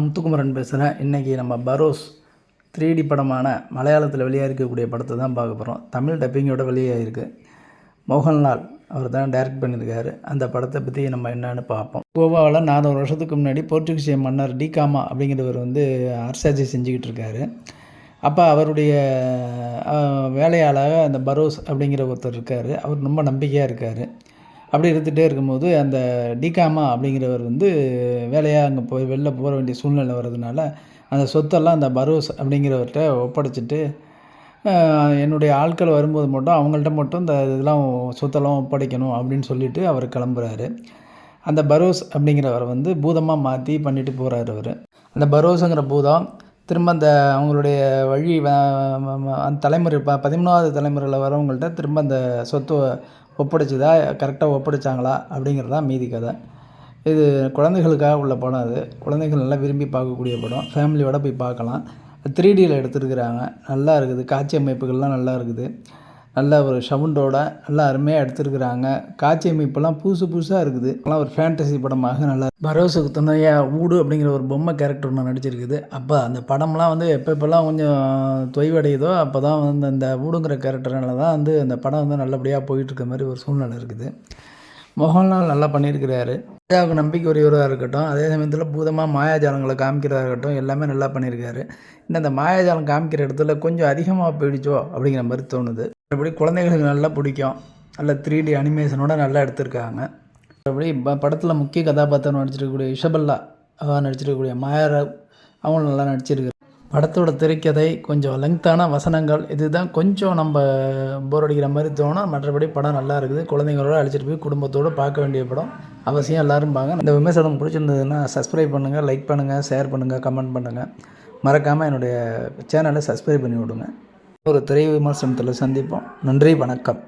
முத்துக்குமரன் பேசுகிறேன். இன்றைக்கி நம்ம பரோஸ் 3D படமான மலையாளத்தில் வெளியாக இருக்கக்கூடிய படத்தை தான் பார்க்க போகிறோம். தமிழ் டப்பிங்கோட வெளியாகிருக்கு. மோகன்லால் அவர் தான் டைரக்ட் பண்ணியிருக்காரு. அந்த படத்தை பற்றி நம்ம என்னென்னு பார்ப்போம். கோவாவில் 400 வருஷத்துக்கு முன்னாடி போர்ச்சுகீசிய மன்னர் டிகாமா அப்படிங்கிறவர் அரசாட்சி செஞ்சுக்கிட்டு இருக்காரு. அப்போ அவருடைய வேலையாளாக அந்த பரோஸ் அப்படிங்கிற ஒருத்தர் இருக்கார். அவர் ரொம்ப நம்பிக்கையாக இருக்கார். அப்படி இருந்துகிட்டே இருக்கும்போது அந்த டிகாமா அப்படிங்கிறவர் வேலையாக அங்கே போய் வெளில போக வேண்டிய சூழ்நிலை வர்றதுனால அந்த சொத்தெல்லாம் அந்த பரோஸ் அப்படிங்கிறவர்கிட்ட ஒப்படைச்சிட்டு, என்னுடைய ஆட்கள் வரும்போது மட்டும் அவங்கள்ட்ட மட்டும் இந்த இதெல்லாம் சொத்தெல்லாம் ஒப்படைக்கணும் அப்படின்னு சொல்லிவிட்டு அவர் கிளம்புறாரு. அந்த பரோஸ் அப்படிங்கிறவரை பூதமாக மாற்றி பண்ணிட்டு போகிறாரு அவர். அந்த பரோஸுங்கிற பூதம் திரும்ப அந்த அவங்களுடைய வழி அந்த தலைமுறை 13வது தலைமுறையில் வரவங்கள்ட்ட திரும்ப அந்த சொத்து ஒப்படைச்சதா, கரெக்டாக ஒப்படைச்சாங்களா அப்படிங்கிறதான் மீதி கதை. இது குழந்தைகளுக்காக உள்ள படம். அது குழந்தைகள் நல்லா விரும்பி பார்க்கக்கூடிய படம். ஃபேமிலியோடு போய் பார்க்கலாம். 3Dயில் எடுத்துருக்குறாங்க. நல்லா இருக்குது. காட்சி அமைப்புகள்லாம் நல்லா இருக்குது. நல்ல ஒரு சவுண்டோட நல்லா அருமையாக எடுத்துருக்குறாங்க. காட்சி அமைப்பெல்லாம் புதுசாக இருக்குது. எல்லாம் ஒரு ஃபேண்டசி படமாக நல்லா பரோஸுக்கு துணையாக ஊடு அப்படிங்கிற ஒரு பொம்மை கேரக்டர் ஒன்று நடிச்சிருக்குது. அப்போ அந்த படம்லாம் எப்போல்லாம் கொஞ்சம் தொய்வடையுதோ அப்போ தான் அந்த ஊடுங்கிற கேரக்டர்னால தான் அந்த படம் நல்லபடியாக போயிட்டுருக்க மாதிரி ஒரு சூழ்நிலை இருக்குது. மோகன்லால் நல்லா பண்ணியிருக்கிறாரு. ராஜாவுக்கு நம்பிக்கை உரியவராக இருக்கட்டும், அதே சமயத்தில் பூதமாக மாயாஜாலங்களை காமிக்கிறதா இருக்கட்டும், எல்லாமே நல்லா பண்ணியிருக்காரு. இந்த மாயாஜாலம் காமிக்கிற இடத்துல கொஞ்சம் அதிகமாக போயிடுச்சோ அப்படிங்கிற மாதிரி தோணுது. மற்றபடி குழந்தைகளுக்கு நல்லா பிடிக்கும். நல்ல 3D அனிமேஷனோட நல்லா எடுத்திருக்காங்க. மற்றபடி படத்தில் முக்கிய கதாபாத்திரம் நடிச்சிருக்கக்கூடிய இஷபல்லா நடிச்சிருக்கக்கூடிய மாயாராவ் அவங்களும் நல்லா நடிச்சிருக்காரு. படத்தோட திரைக்கதை கொஞ்சம் லெங்க்த்தான வசனங்கள், இதுதான் கொஞ்சம் நம்ம போர் அடிக்கிற மாதிரி தோணும். மற்றபடி படம் நல்லா இருக்குது. குழந்தைங்களோட அழைச்சிட்டு போய் குடும்பத்தோடு பார்க்க வேண்டிய படம். அவசியம் எல்லோரும் பாங்க. இந்த விமர்சனம் பிடிச்சிருந்ததுன்னா சப்ஸ்கிரைப் பண்ணுங்கள், லைக் பண்ணுங்கள், ஷேர் பண்ணுங்கள், கமெண்ட் பண்ணுங்கள். மறக்காமல் என்னுடைய சேனலை சப்ஸ்கிரைப் பண்ணி விடுங்க. ஒரு திரை விமர்சனத்தில் சந்திப்போம். நன்றி, வணக்கம்.